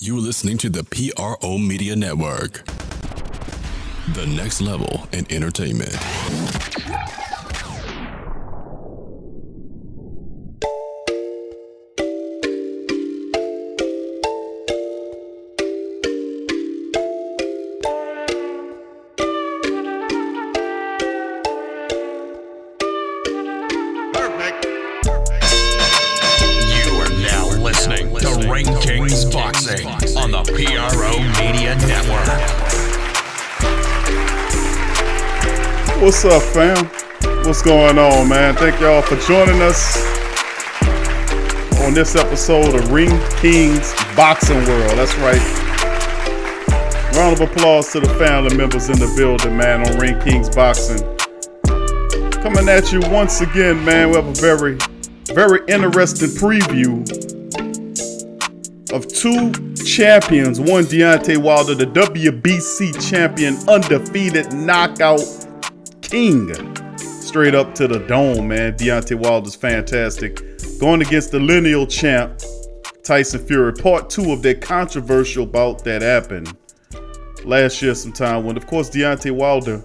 You're listening to the PRO Media Network, the next level in entertainment. On the PRO Media Network. What's up, fam? What's going on, man? Thank y'all for joining us on this episode of Ring Kings Boxing World. That's right. Round of applause to the family members in the building, man, on Ring Kings Boxing. Coming at you once again, man. We have a very, very interesting preview of two champions. One, Deontay Wilder, the WBC champion, undefeated knockout king. Straight up to the dome, man. Deontay Wilder's fantastic. Going against the lineal champ, Tyson Fury. Part two of that controversial bout that happened last year sometime when, of course, Deontay Wilder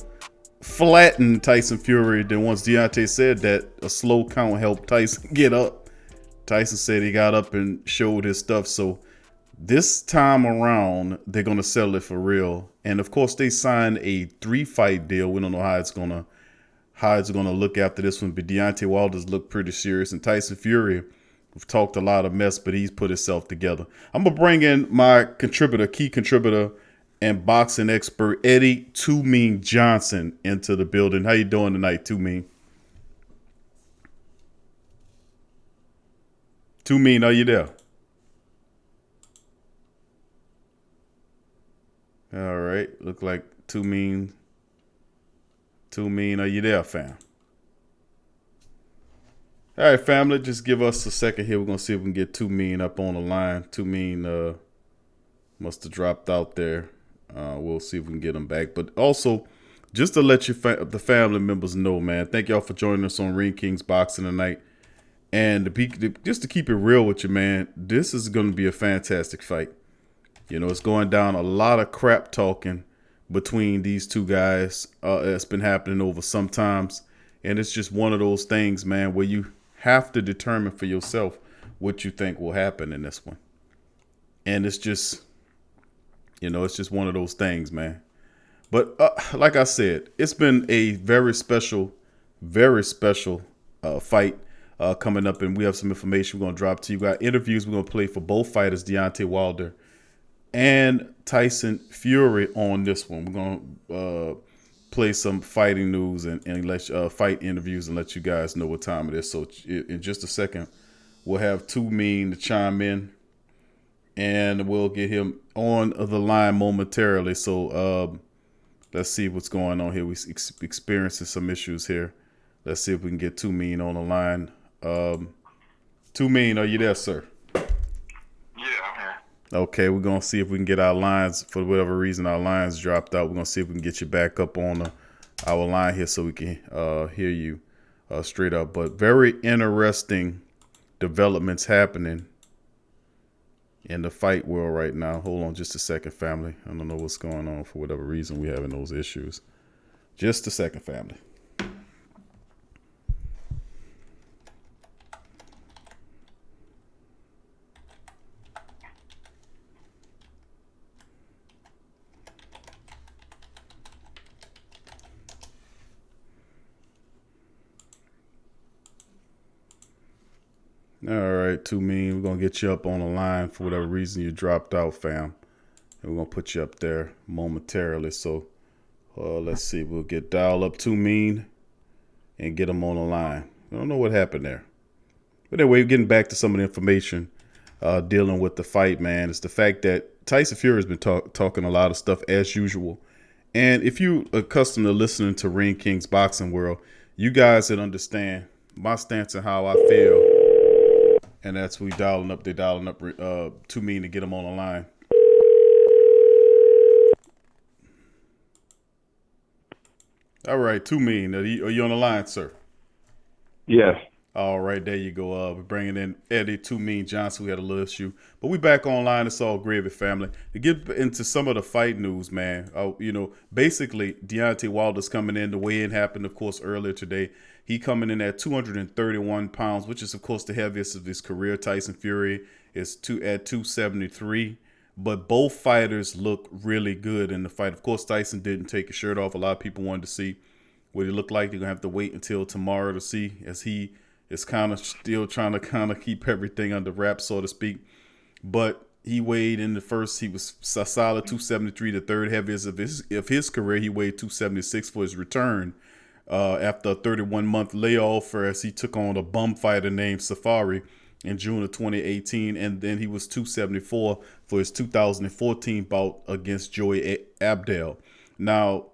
flattened Tyson Fury. Then once Deontay said that, a slow count helped Tyson get up. Tyson said he got up and showed his stuff. So this time around, they're going to settle it for real. And of course, they signed a 3-fight deal. We don't know how it's going to look after this one. But Deontay Wilder's looked pretty serious. And Tyson Fury, we've talked a lot of mess, but he's put himself together. I'm going to bring in my key contributor and boxing expert, Eddie Too Mean Johnson, into the building. How you doing tonight, Too Mean? Too Mean, are you there? All right. Look like Too Mean, are you there, fam? All right, family, just give us a second here. We're going to see if we can get Too Mean up on the line. Too Mean must have dropped out there. We'll see if we can get him back. But also, just to let the family members know, man, thank y'all for joining us on Ring Kings Boxing tonight. And just to keep it real with you, man, this is going to be a fantastic fight. You know, it's going down a lot of crap talking between these two guys. It's been happening over some times. And it's just one of those things, man, where you have to determine for yourself what you think will happen in this one. And it's just, it's just one of those things, man. But like I said, it's been a very special fight. Coming up, and we have some information we're going to drop to you. Got interviews we're going to play for both fighters, Deontay Wilder and Tyson Fury, on this one. We're going to play some fighting news and let fight interviews and let you guys know what time it is. So in just a second, we'll have Too Mean to chime in, and we'll get him on the line momentarily. So let's see what's going on here. We experiencing some issues here. Let's see if we can get Too Mean on the line. Too Mean, are you there, sir? Yeah, I'm here. Okay, we're going to see if we can get our lines. For whatever reason, our lines dropped out. We're going to see if we can get you back up on our line here so we can hear you straight up. But very interesting developments happening in the fight world right now. Hold on just a second, family. I don't know what's going on. For whatever reason, we're having those issues. Just a second, family. All right, Too Mean, we're going to get you up on the line. For whatever reason, you dropped out, fam. And we're going to put you up there momentarily. So let's see. We'll get dial up Too Mean and get him on the line. I don't know what happened there. But anyway, getting back to some of the information dealing with the fight, man. It's the fact that Tyson Fury has been talking a lot of stuff as usual. And if you're accustomed to listening to Ring Kings Boxing World, you guys that understand my stance and how I feel. And that's they're dialing up Too Mean to get him on the line. All right, Too Mean, are you on the line, sir? Yes. All right, there you go. We're bringing in Eddie Too Mean Johnson. We had a little issue, but we back online. It's all gravy, family. To get into some of the fight news, man. Basically, Deontay Wilder's coming in. The weigh-in happened, of course, earlier today. He coming in at 231 pounds, which is, of course, the heaviest of his career. Tyson Fury is at 273. But both fighters look really good in the fight. Of course, Tyson didn't take his shirt off. A lot of people wanted to see what he looked like. They're going to have to wait until tomorrow to see, as he is kind of still trying to kind of keep everything under wraps, so to speak. But he weighed in the first, he was a solid 273, the third heaviest of his career. He weighed 276 for his return after a 31-month layoff, as he took on a bum fighter named Safari in June of 2018. And then he was 274 for his 2014 bout against Joey Abdel. Now,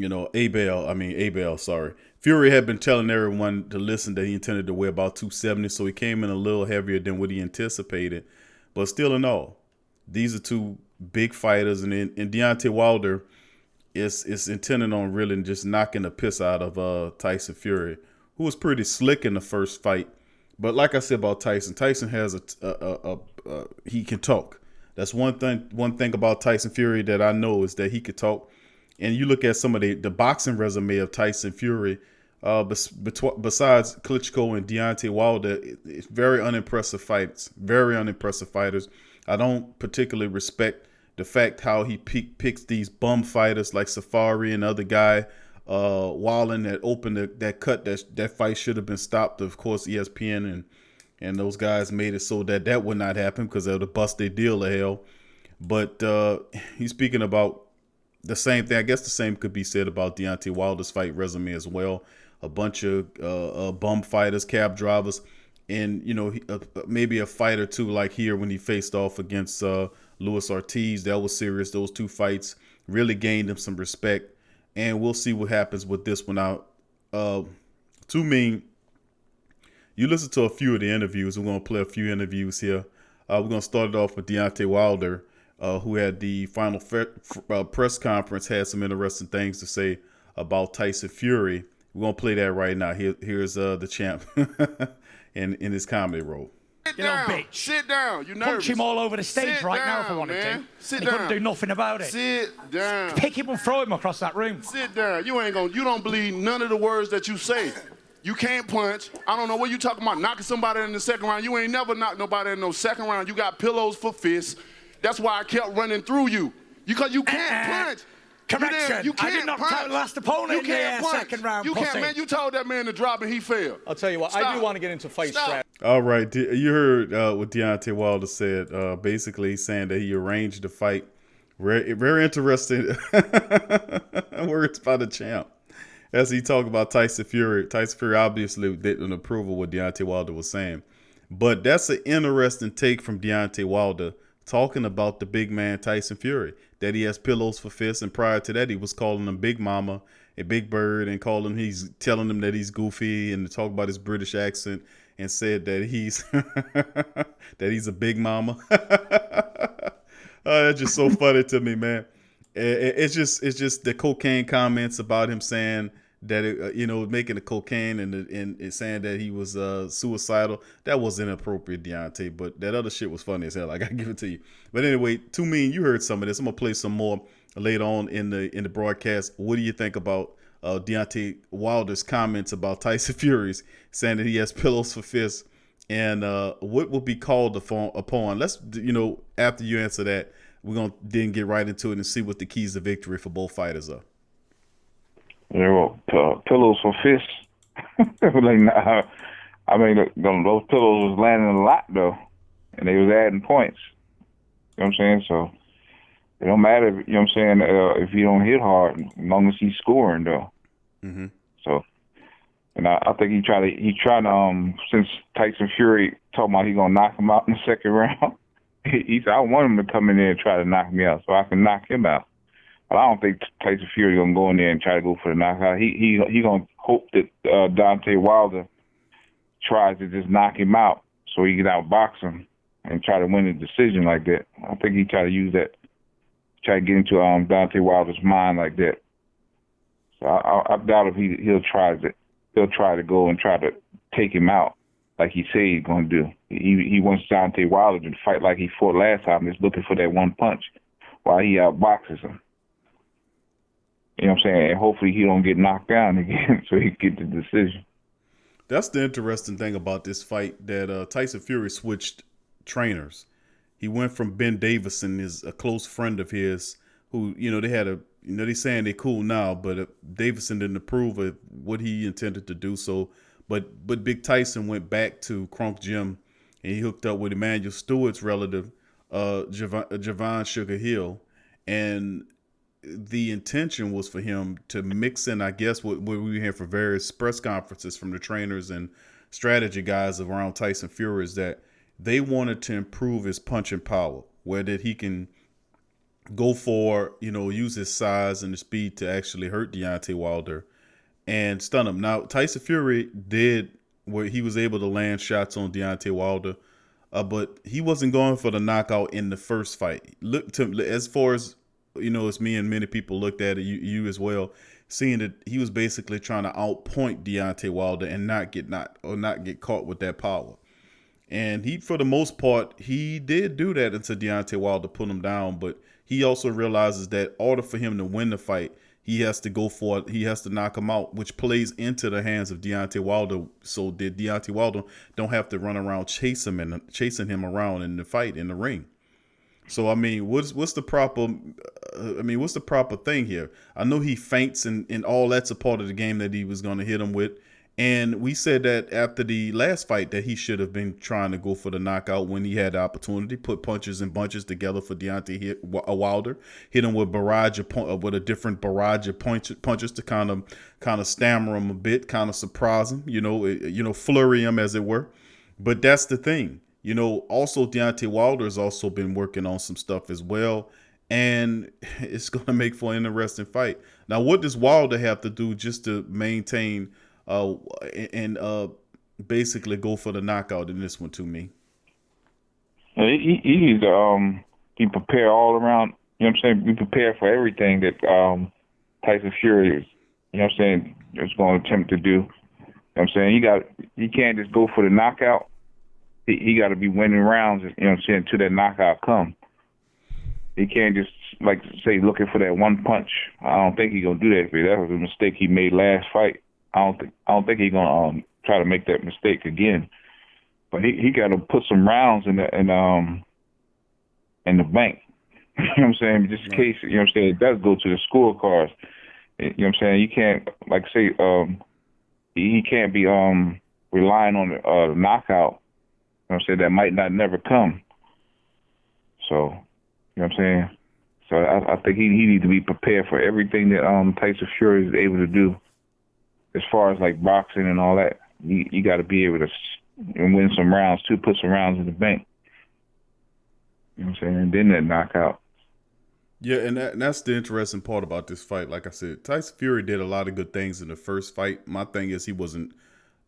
Abel, sorry. Fury had been telling everyone to listen that he intended to weigh about 270, so he came in a little heavier than what he anticipated. But still in all, these are two big fighters, and Deontay Wilder is intending on really just knocking the piss out of Tyson Fury, who was pretty slick in the first fight. But like I said about Tyson has he can talk. That's one thing about Tyson Fury that I know, is that he could talk. And you look at some of the boxing resume of Tyson Fury, besides Klitschko and Deontay Wilder, it's very unimpressive fights, very unimpressive fighters. I don't particularly respect the fact how he picks these bum fighters like Safari and other guy, Wallen, that opened that cut. That fight should have been stopped. Of course, ESPN and those guys made it so that would not happen because they would have bust their deal to hell. But he's speaking about the same thing. I guess the same could be said about Deontay Wilder's fight resume as well. A bunch of bum fighters, cab drivers, and maybe a fight or two like here when he faced off against Luis Ortiz. That was serious. Those two fights really gained him some respect, and we'll see what happens with this one out. Too Mean, you listen to a few of the interviews. We're going to play a few interviews here. We're going to start it off with Deontay Wilder, who had the final press conference, had some interesting things to say about Tyson Fury. We're going to play that right now. Here's the champ in his comedy role. You know, bitch. Sit down. You're nervous. Punch him all over the stage Sit right down, now if I wanted man. to. Sit and down. He couldn't do nothing about it. Sit down. Pick him and throw him across that room. Sit down. You don't believe none of the words that you say. You can't punch. I don't know what you talking about, knocking somebody in the second round. You ain't never knocked nobody in no second round. You got pillows for fists. That's why I kept running through you. Because you can't punch. Correction. You can't I did not punch. tell last opponent You can't in the punch. second round, You pussy. can't, man. You told that man to drop and he failed. I'll tell you what, I Stop. do want to get into fight Stop. strap. All right, you heard what Deontay Wilder said. Basically, he's saying that he arranged the fight. Very interesting words by the champ as he talked about Tyson Fury. Tyson Fury obviously didn't approve of what Deontay Wilder was saying, but that's an interesting take from Deontay Wilder talking about the big man Tyson Fury, that he has pillows for fists, and prior to that he was calling him Big Mama and Big Bird, and he's telling him that he's goofy, and to talk about his British accent, and said that he's that he's a big mama. That's just so funny to me, man. It's just the cocaine comments about him saying that making the cocaine and saying that he was suicidal. That was inappropriate, Deontay. But that other shit was funny as hell. I gotta give it to you. But anyway, Too Mean, you heard some of this. I'm gonna play some more later on in the broadcast. What do you think about Deontay Wilder's comments about Tyson Fury's, saying that he has pillows for fists, and what will be called upon? Let's, after you answer that, we're going to then get right into it and see what the keys to victory for both fighters are. Yeah, well, pillows for fists. Those pillows was landing a lot, though, and they was adding points. You know what I'm saying? So it don't matter, if you don't hit hard, as long as he's scoring, though. Mm-hmm. So, and I think he tried to, since Tyson Fury talking about he gonna knock him out in the second round, he said, I want him to come in there and try to knock me out so I can knock him out. But I don't think Tyson Fury gonna go in there and try to go for the knockout. He gonna hope that Deontay Wilder tries to just knock him out so he can outbox him and try to win a decision like that. I think he try to use that, try to get into Deontay Wilder's mind like that. So I doubt if he'll try to go and try to take him out like he said he's going to do. He wants Deontay Wilder to fight like he fought last time. He's looking for that one punch while he outboxes him. You know what I'm saying? And hopefully he don't get knocked down again so he can get the decision. That's the interesting thing about this fight, that Tyson Fury switched trainers. He went from Ben Davison, is a close friend of his, who, they had a, they saying they cool now, but Davison didn't approve of what he intended to do. So, but Big Tyson went back to Kronk Gym and he hooked up with Emmanuel Stewart's relative, Javon Sugar Hill. And the intention was for him to mix in, I guess, what we were hearing from various press conferences from the trainers and strategy guys around Tyson Fury, is that they wanted to improve his punching power, where that he can go for, use his size and the speed to actually hurt Deontay Wilder and stun him. Now, Tyson Fury did where he was able to land shots on Deontay Wilder, but he wasn't going for the knockout in the first fight. Look to as far as it's me and many people looked at it, you as well, seeing that he was basically trying to outpoint Deontay Wilder and not get caught with that power. And he, for the most part, he did do that until Deontay Wilder put him down. But he also realizes that in order for him to win the fight, he has to go for it. He has to knock him out, which plays into the hands of Deontay Wilder. So that Deontay Wilder don't have to run around chasing him around in the fight in the ring. So I mean, what's the proper? What's the proper thing here? I know he feints and all that's a part of the game that he was going to hit him with. And we said that after the last fight that he should have been trying to go for the knockout when he had the opportunity, put punches and bunches together for Deontay Wilder, hit him with with a different barrage of punches to kind of stammer him a bit, kind of surprise him, flurry him as it were. But that's the thing. Also Deontay Wilder has also been working on some stuff as well, and it's going to make for an interesting fight. Now, what does Wilder have to do just to maintain and basically go for the knockout in this one to me? He needs to be prepared all around. You know what I'm saying? Be prepared for everything that Tyson Fury is. You know what I'm saying? Is going to attempt to do. You know what I'm saying? He can't just go for the knockout. He got to be winning rounds. You know what I'm saying? Till that knockout come. He can't just looking for that one punch. I don't think he's gonna do that. That was a mistake he made last fight. I don't think he's gonna try to make that mistake again. But he got to put some rounds in the bank. You know what I'm saying? Just in case, it does go to the scorecards. You know what I'm saying? You can't he can't be relying on the knockout. You know what I'm saying? That might not never come. So, you know what I'm saying? So I think he needs to be prepared for everything that Tyson Fury is able to do. As far as like boxing and all that, you got to be able to win some rounds too, put some rounds in the bank. You know what I'm saying? And then that knockout. Yeah, and that's the interesting part about this fight. Like I said, Tyson Fury did a lot of good things in the first fight. My thing is he wasn't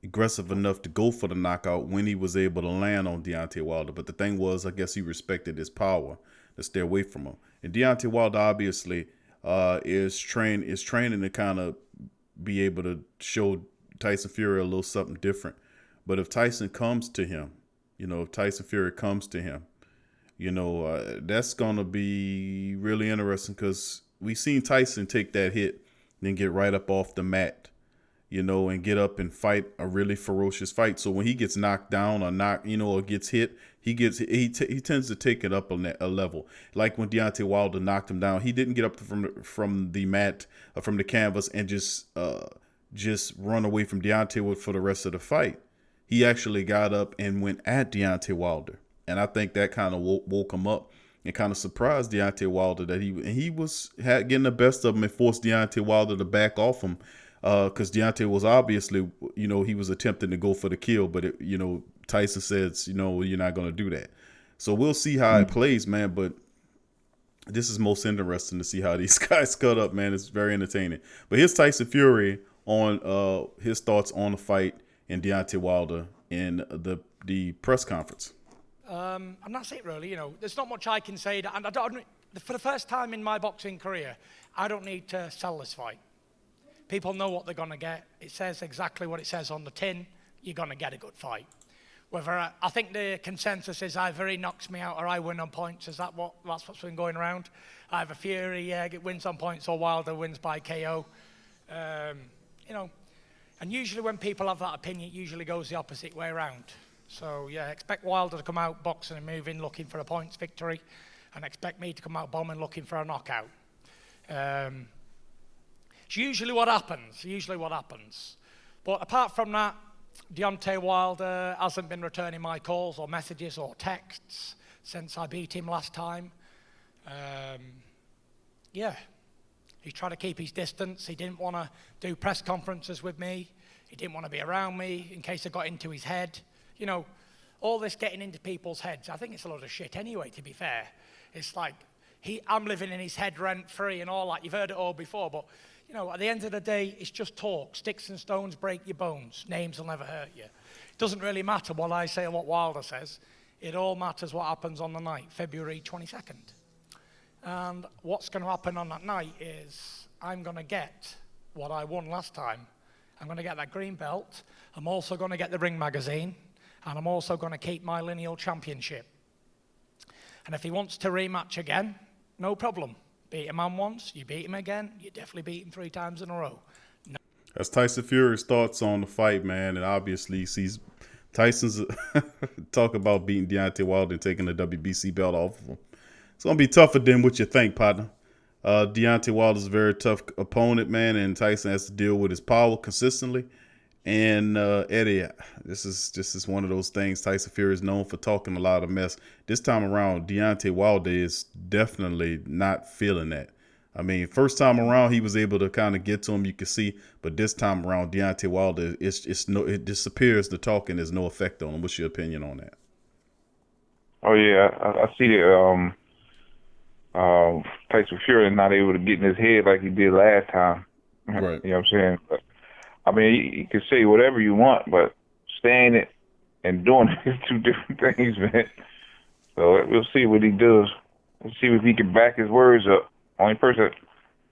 aggressive enough to go for the knockout when he was able to land on Deontay Wilder. But the thing was, I guess he respected his power to stay away from him. And Deontay Wilder obviously is training to kind of be able to show Tyson Fury a little something different. But if Tyson comes to him, if Tyson Fury comes to him, that's going to be really interesting because we seen Tyson take that hit, then get right up off the mat, and get up and fight a really ferocious fight. So when he gets knocked down or gets hit, he tends to take it up a level. Like when Deontay Wilder knocked him down, he didn't get up from the mat, from the canvas, and just run away from Deontay for the rest of the fight. He actually got up and went at Deontay Wilder. And I think that kind of woke him up and kind of surprised Deontay Wilder that he was getting the best of him and forced Deontay Wilder to back off him. Because Deontay was obviously, he was attempting to go for the kill, but Tyson says, you're not going to do that. So we'll see how it plays, man. But this is most interesting to see how these guys cut up, man. It's very entertaining. But here's Tyson Fury on his thoughts on the fight and Deontay Wilder in the press conference. And that's it, really. There's not much I can say. And for the first time in my boxing career, I don't need to sell this fight. People know what they're going to get. It says exactly what it says on the tin. you're going to get a good fight. Whether I think the consensus is either he knocks me out or I win on points. That's what's been going around. Either Fury wins on points or Wilder wins by KO. You know, and usually when people have that opinion, it usually goes the opposite way around. So yeah, expect Wilder to come out boxing and moving, looking for a points victory, and expect me to come out bombing, looking for a knockout. It's usually what happens. But apart from that, Deontay Wilder hasn't been returning my calls or messages or texts since I beat him last time. Yeah, he tried to keep his distance. He didn't want to do press conferences with me. He didn't want to be around me in case I got into his head. You know, all this getting into people's heads, I think it's a lot of shit anyway, to be fair. It's like, I'm living in his head rent-free and all that. You've heard it all before, but, you know, at the end of the day, it's just talk. Sticks and stones break your bones. Names will never hurt you. It doesn't really matter what I say or what Wilder says. It all matters what happens on the night, February 22nd. And what's going to happen on that night is I'm going to get what I won last time. I'm going to get that green belt. I'm also going to get the Ring magazine. And I'm also going to keep my lineal championship. And if he wants to rematch again, no problem. Beat a man once, you beat him again, you definitely beat him 3 times in a row. No. That's Tyson Fury's thoughts on the fight, man. And obviously he sees Tyson's talk about beating Deontay Wilder and taking the WBC belt off of him. It's going to be tougher than what you think, partner. Deontay Wilder's a very tough opponent, man, and Tyson has to deal with his power consistently. And Eddie, this is one of those things. Tyson Fury is known for talking a lot of mess. This time around, Deontay Wilder is definitely not feeling that. I mean, first time around, he was able to kind of get to him, you can see. But this time around, Deontay Wilder, it disappears. The talking has no effect on him. What's your opinion on that? Oh, yeah, I see that Tyson Fury is not able to get in his head like he did last time. Right. You know what I'm saying? But, I mean, you can say whatever you want, but saying it and doing it is 2 different things, man. So we'll see what he does. We'll see if he can back his words up. Only person,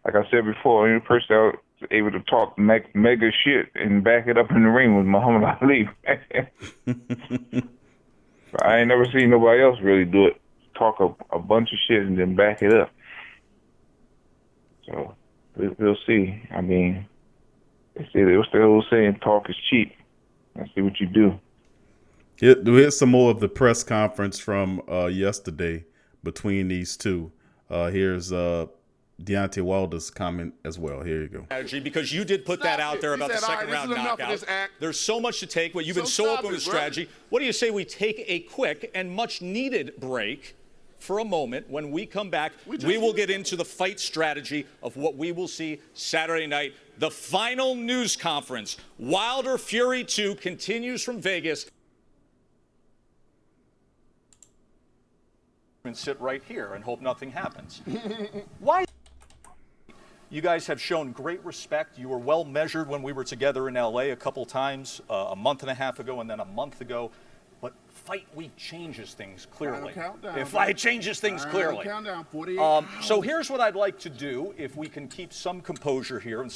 like I said before, only person that was able to talk mega shit and back it up in the ring was Muhammad Ali. But I ain't never seen nobody else really do it. Talk a bunch of shit and then back it up. So we'll see. I mean, what's the old saying? Talk is cheap. Let's see what you do. Here's some more of the press conference from yesterday between these two. Here's Deontay Wilder's comment as well. Here you go. Because you did put that out there about the second round knockout. There's so much to take. You've been so open with strategy. What do you say we take a quick and much needed break for a moment? When we come back, we will get into the fight strategy of what we will see Saturday night. The final news conference. Wilder Fury 2 continues from Vegas. And sit right here and hope nothing happens. Why? You guys have shown great respect. You were well measured when we were together in LA a couple times, a month and a half ago and then a month ago. But fight week changes things clearly. Fight changes things clearly. Countdown, 48 so here's what I'd like to do, if we can keep some composure here and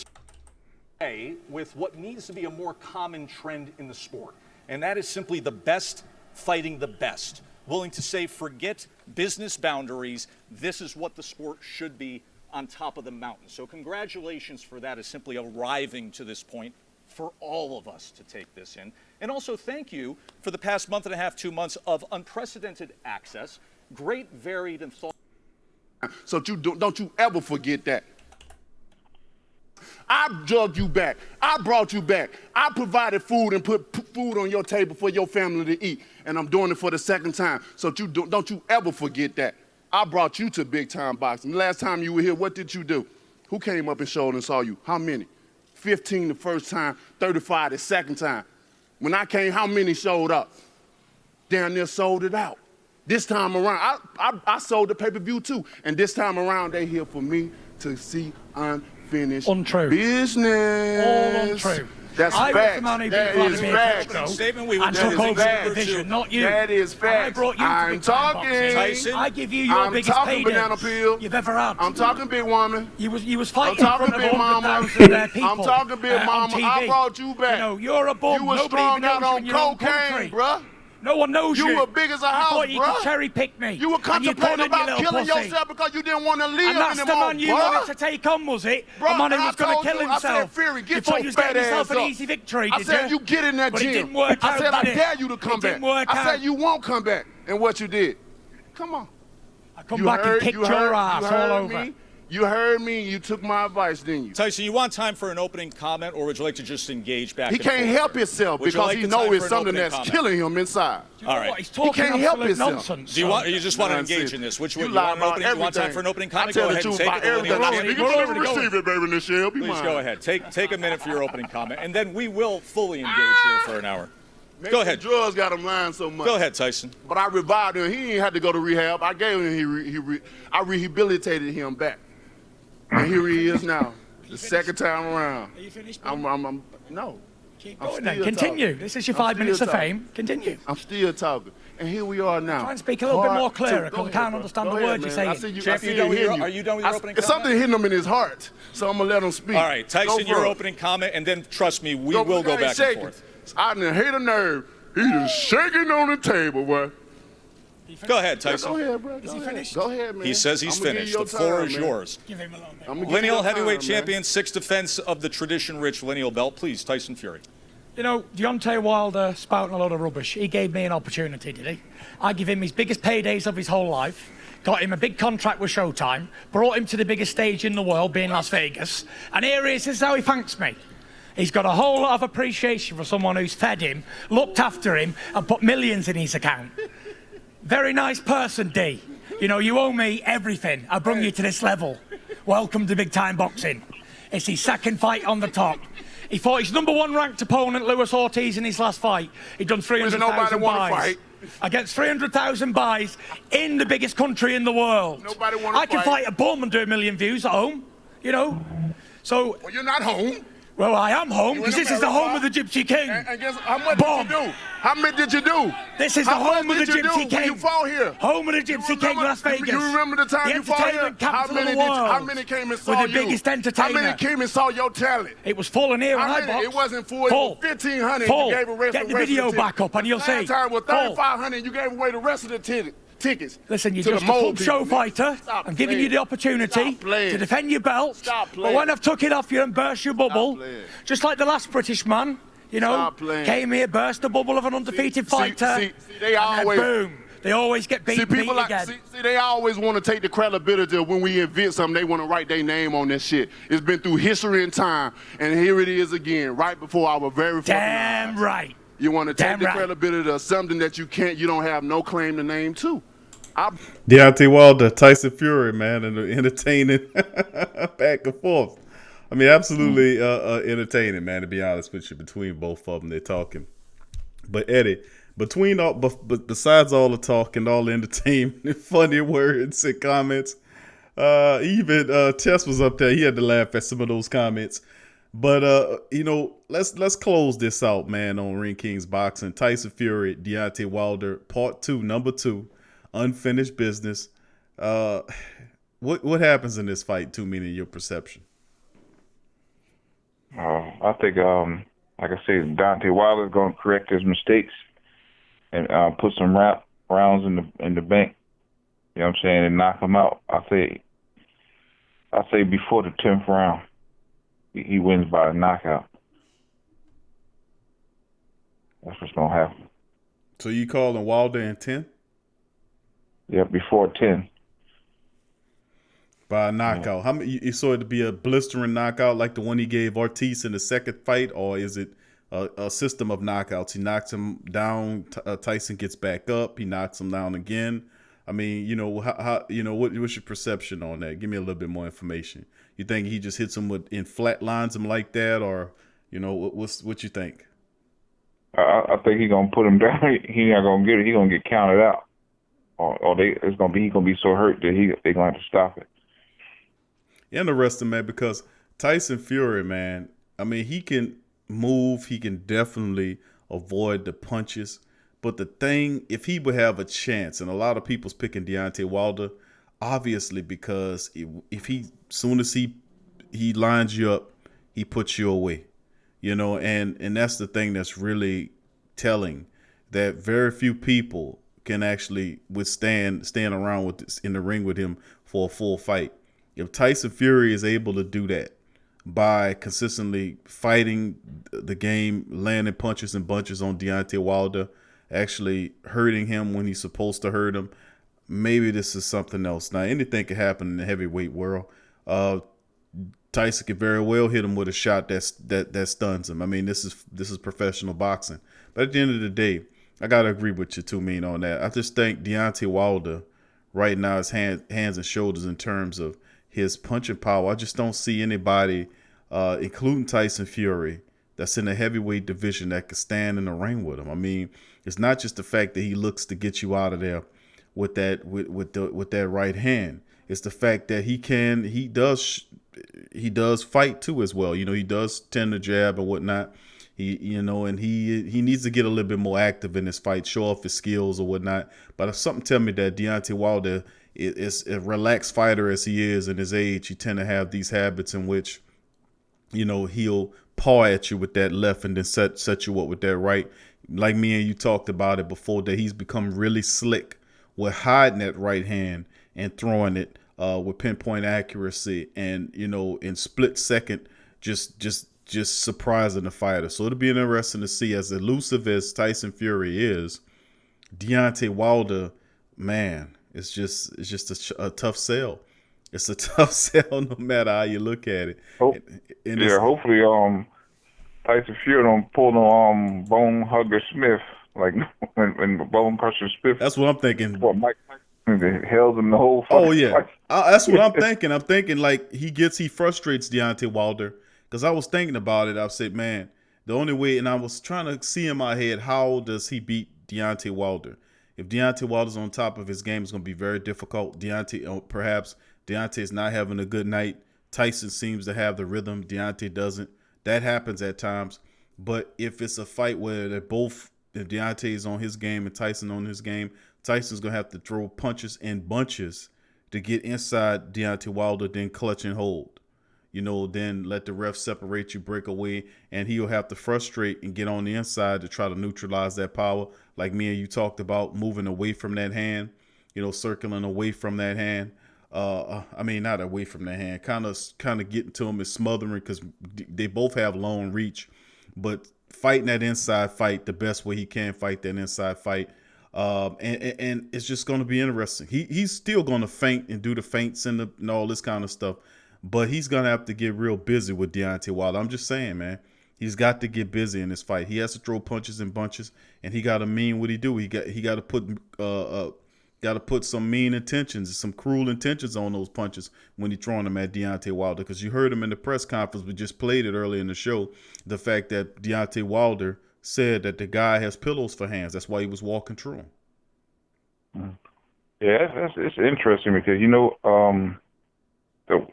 stay with what needs to be a more common trend in the sport. And that is simply the best fighting the best. Willing to say, forget business boundaries. This is what the sport should be on top of the mountain. So congratulations for that, is simply arriving to this point for all of us to take this in. And also thank you for the past month and a half, 2 months of unprecedented access, great, varied, and thoughtful. So don't you ever forget that. I drugged you back. I brought you back. I provided food and put food on your table for your family to eat. And I'm doing it for the second time. So don't you ever forget that. I brought you to big time boxing. The last time you were here, what did you do? Who came up and showed and saw you? How many? 15 the first time, 35 the second time. When I came, how many showed up? Down there sold it out. This time around, I sold the pay-per-view too. And this time around, they here for me to see unfinished Untrue. business. All untrue. That's I was facts. the man who beat That Vladimir is facts. Klitschko Statement we would and do took is over facts. the division, not you. That is I facts. brought you to I'm big time talking. boxing. Tyson. I give you your I'm biggest talking, paydays Banana Peel. you've ever had. I'm talking, big woman. You was I'm fighting in talking, front of big mama. 100,000 people. I'm talking, big on mama. I TV. brought you back. You know, you're a bum. You was Nobody strung even knows out you on in your own cocaine, country. bruh. No one knows you. You were big as a You house, thought you bruh. could cherry pick me. You were and you contemplating put in your about little killing pussy. yourself because you didn't want to live And that's the anymore, man you bruh. wanted to take on, was it? Bruh, a man who I was going to told kill you, himself. I said, Fury, get you thought your you was fat getting yourself ass an up. easy victory, I did said, you get in that But gym. it didn't work I said, out, I did it? dare you to come It back. didn't work I out. said, you won't come back. And what you did? Come on. I come back and kicked your ass all over. Me. You heard me. You took my advice, didn't you? Tyson, you want time for an opening comment, or would you like to just engage back? He and can't forth help here? himself Would you because like he the knows time it's for an something opening that's comment? killing him inside. You know All right. what? He's talking can't help absolute himself. nonsense. Do you want? You just want to Nonsense. engage in this? Which You one? You lie want an about opening? You want time everything. for an opening I comment? tell Go the ahead and truth take about it. everything. Lineal. You We're can already going. receive it, baby Michelle. Be Please mine. go ahead. Take a minute for your opening comment, and then we will fully engage here for an hour. Maybe Go ahead. the drugs got him lying so much. Go ahead, Tyson. But I revived him. He ain't had to go to rehab. I gave him. I rehabilitated him back, and here he is now. The second time around. Are you finished? I'm no. Keep I'm going then. still Continue. talking. This is your I'm 5 minutes still of talking. fame. Continue. I'm still talking, and here we are now. Try and speak a little bit more clearer, Go 'cause I ahead, can't bro. understand Go the ahead, words you're man. I saying. see you. Champ, I see you done with hitting your- are you done with your opening comment? Something hitting him in his heart, so I'm gonna let him speak. All right, Tyson, Go your for it. opening comment, and then trust me, we Go- will go I ain't back and shaking. forth. I didn't hit a nerve. He just shaking on the table, boy. Go ahead, Go Tyson. ahead, bro. Is he Go ahead. finished? Go ahead, man. He says he's I'ma give finished. you The your floor time, is man. yours. Give him a little bit. I'ma give you Lineal your heavyweight time, man. champion, sixth defense of the tradition rich lineal belt. Please, Tyson Fury. You know, Deontay Wilder spouting a lot of rubbish. He gave me an opportunity, did he? I give him his biggest paydays of his whole life, got him a big contract with Showtime, brought him to the biggest stage in the world, being Las Vegas, and here he is, this is how he thanks me. He's got a whole lot of appreciation for someone who's fed him, looked after him, and put millions in his account. Very nice person, D. You know, you owe me everything. I brought you to this level. Welcome to big time boxing. It's his second fight on the top. He fought his number one ranked opponent, Luis Ortiz, in his last fight. He'd done 300,000 nobody wanna buys. fight. Against 300,000 buys in the biggest country in the world. Nobody wanna I can fight. fight a bum and do 1 million views at home, you know. So, Well, you're not home. well, I am home You because in this is the home of America? the Gypsy King. And guess how much Bomb. did you do? How many did you do? This is the How much home of the did you do Gypsy when King. you fought here? Home of the Gypsy King, Las Vegas. You remember the time the you fought here? entertainment capital of the world. How many came and saw With the you? biggest How entertainer. many came and saw your talent? It was full in here when How I many? boxed. It wasn't full. Full. It was 1,500. Full. You gave the rest Get of the rest video of the back up and you'll see. Last time was Full. 3,500. You gave away the rest of the tickets. Listen, you're to just the a mold club show people, man. fighter. Stop I'm giving you playing. the opportunity Stop playing. to defend your belt. Stop But playing. when I've took it off you and burst your bubble, playing. just like the last British man, you know, Stop playing. came here, burst the bubble of an undefeated fighter, see, they and always- then boom, they always get beat, See, beat people like again. see, they always want to take the credibility of when we invent something. They want to write their name on that shit. It's been through history and time, and here it is again, right before our very fucking Damn eyes. right. You want to Damn take the right. credibility of something that you don't have no claim to name to. Deontay Wilder, Tyson Fury, man, and entertaining back and forth. I mean, absolutely entertaining, man. To be honest with you, between both of them, they're talking. But Eddie, between all, but besides all the talk and all the entertainment, funny words and comments, even Tess was up there. He had to laugh at some of those comments. But you know, let's close this out, man. On Ring Kings Boxing, Tyson Fury, Deontay Wilder, Part 2, Number 2. Unfinished business. What happens in this fight, to me, in your perception? I think, like I said, Deontay Wilder is going to correct his mistakes and put some rounds in the bank. You know what I'm saying, and knock him out. I say before the 10th round, he wins by a knockout. That's what's going to happen. So you calling Wilder in 10? Yeah, before 10. By a knockout. Yeah. How many? You saw it to be a blistering knockout like the one he gave Ortiz in the second fight, or is it a system of knockouts? He knocks him down. Tyson gets back up. He knocks him down again. I mean, you know, how you know what's your perception on that? Give me a little bit more information. You think he just hits him in flat lines him like that, or you know, what you think? I think he's gonna put him down. He's not gonna get it. He's gonna get counted out. Or he's gonna be so hurt that they're gonna have to stop it. Interesting, man, because Tyson Fury, man, I mean, he can move. He can definitely avoid the punches. But the thing, if he would have a chance, and a lot of people's picking Deontay Wilder, obviously because if he, soon as he lines you up, he puts you away, you know, and that's the thing that's really telling, that very few people can actually stand around with this, in the ring with him for a full fight. If Tyson Fury is able to do that by consistently fighting the game, landing punches and bunches on Deontay Wilder, actually hurting him when he's supposed to hurt him, maybe this is something else. Now, anything can happen in the heavyweight world. Tyson could very well hit him with a shot that stuns him. I mean, this is professional boxing. But at the end of the day, I gotta agree with you too, Mean, on that. I just think Deontay Wilder right now is hands and shoulders in terms of his punching power. I just don't see anybody, including Tyson Fury, that's in the heavyweight division that could stand in the ring with him. I mean, it's not just the fact that he looks to get you out of there with that right hand. It's the fact that he does fight too as well. You know, he does tend to jab and whatnot. He needs to get a little bit more active in his fight, show off his skills or whatnot. But if something tell me that Deontay Wilder is a relaxed fighter as he is in his age, he tend to have these habits in which, you know, he'll paw at you with that left and then set you up with that right. Like me and you talked about it before, that he's become really slick with hiding that right hand and throwing it with pinpoint accuracy, and, you know, in split second, just surprising the fighter. So it'll be interesting to see, as elusive as Tyson Fury is, Deontay Wilder, man, it's just a tough sell. It's a tough sell no matter how you look at it. Hopefully Tyson Fury don't pull no Bone Hugger Smith, like when Bone Crusher Smith. That's what I'm thinking. What, Mike Tyson held him the whole fucking fight. That's what I'm thinking. I'm thinking like he frustrates Deontay Wilder, because I was thinking about it. I said, man, the only way, and I was trying to see in my head, how does he beat Deontay Wilder? If Deontay Wilder's on top of his game, it's going to be very difficult. Perhaps Deontay is not having a good night. Tyson seems to have the rhythm. Deontay doesn't. That happens at times. But if it's a fight where if Deontay is on his game and Tyson on his game, Tyson's going to have to throw punches and bunches to get inside Deontay Wilder, then clutch and hold. You know, then let the ref separate you, break away, and he'll have to frustrate and get on the inside to try to neutralize that power. Like me and you talked about, moving away from that hand, you know, circling away from that hand. I mean, not away from that hand, kind of getting to him and smothering, because they both have long reach, but fighting that inside fight the best way he can fight that inside fight. And it's just going to be interesting. He's still going to feint and do the feints and all this kind of stuff. But he's going to have to get real busy with Deontay Wilder. I'm just saying, man. He's got to get busy in this fight. He has to throw punches and bunches, and he got to mean what he do. He got to put some mean intentions, some cruel intentions on those punches when he's throwing them at Deontay Wilder. Because you heard him in the press conference. We just played it earlier in the show. The fact that Deontay Wilder said that the guy has pillows for hands. That's why he was walking through them. Yeah, it's interesting because, you know,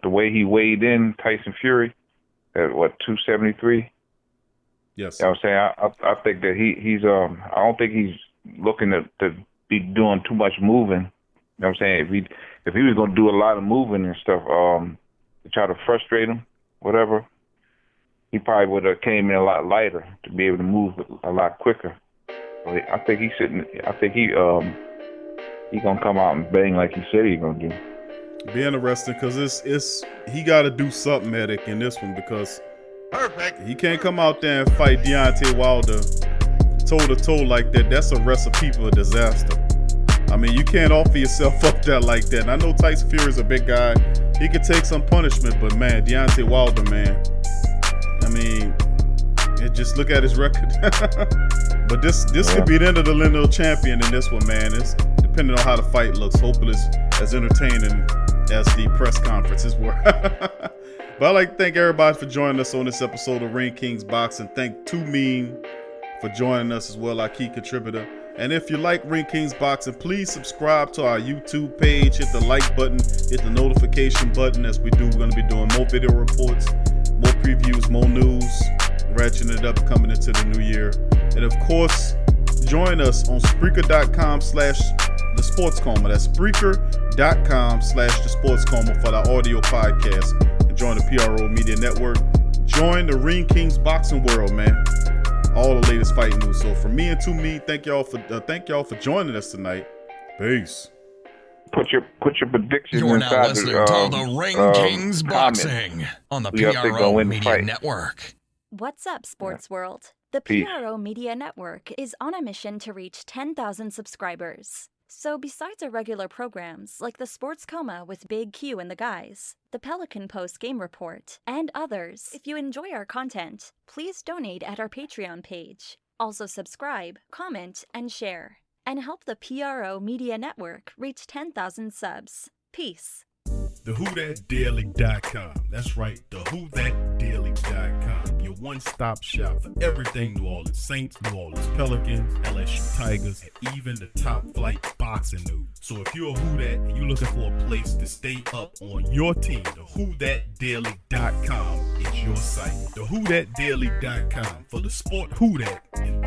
the way he weighed in Tyson Fury at 273. Yes. You know what I'm saying? I think that he's I don't think he's looking to be doing too much moving. You know what I'm saying? If he was going to do a lot of moving and stuff, to try to frustrate him, whatever, he probably would have came in a lot lighter to be able to move a lot quicker. But I think he's sitting. I think he gonna come out and bang like he said he's gonna do. Be interesting, because he got to do something, Medic, in this one, because he can't come out there and fight Deontay Wilder toe-to-toe like that. That's a recipe for a disaster. I mean, you can't offer yourself up there like that. And I know Tyson Fury is a big guy. He could take some punishment, but, man, Deontay Wilder, man, I mean, just look at his record. But this could be the end of the lineal champion in this one, man. It's depending on how the fight looks. Hopefully it's as entertaining as the press conferences were. But I'd like to thank everybody for joining us on this episode of Ring Kings Boxing. Thank Too Mean for joining us as well, our key contributor. And if you like Ring Kings Boxing, please subscribe to our YouTube page. Hit the like button, hit the notification button. As we do, we're going to be doing more video reports, more previews, more news. ratcheting it up coming into the new year. And of course, join us on Spreaker.com/thesportscoma. That's Spreaker.com/thesportscoma for the audio podcast. And join the PRO Media Network. Join the Ring Kings boxing world, man. All the latest fight news. So from me and to me, thank y'all for joining us tonight. Peace. Put your predictions You're now inside listening the, to the Ring Kings comments. Boxing on the We have to PRO go in and Media fight. Network. What's up, sports world? The Peace. PRO Media Network is on a mission to reach 10,000 subscribers. So besides our regular programs like the Sports Coma with Big Q and the guys, the Pelican Post Game Report, and others, if you enjoy our content, please donate at our Patreon page. Also subscribe, comment, and share. And help the PRO Media Network reach 10,000 subs. Peace. TheWhoThatDaily.com. That's right, TheWhoThatDaily.com. Your one-stop shop for everything New Orleans Saints, New Orleans Pelicans, LSU Tigers, and even the top flight boxing news. So if you're a Who That and you're looking for a place to stay up on your team, TheWhoThatDaily.com is your site. TheWhoThatDaily.com for the sport Who That and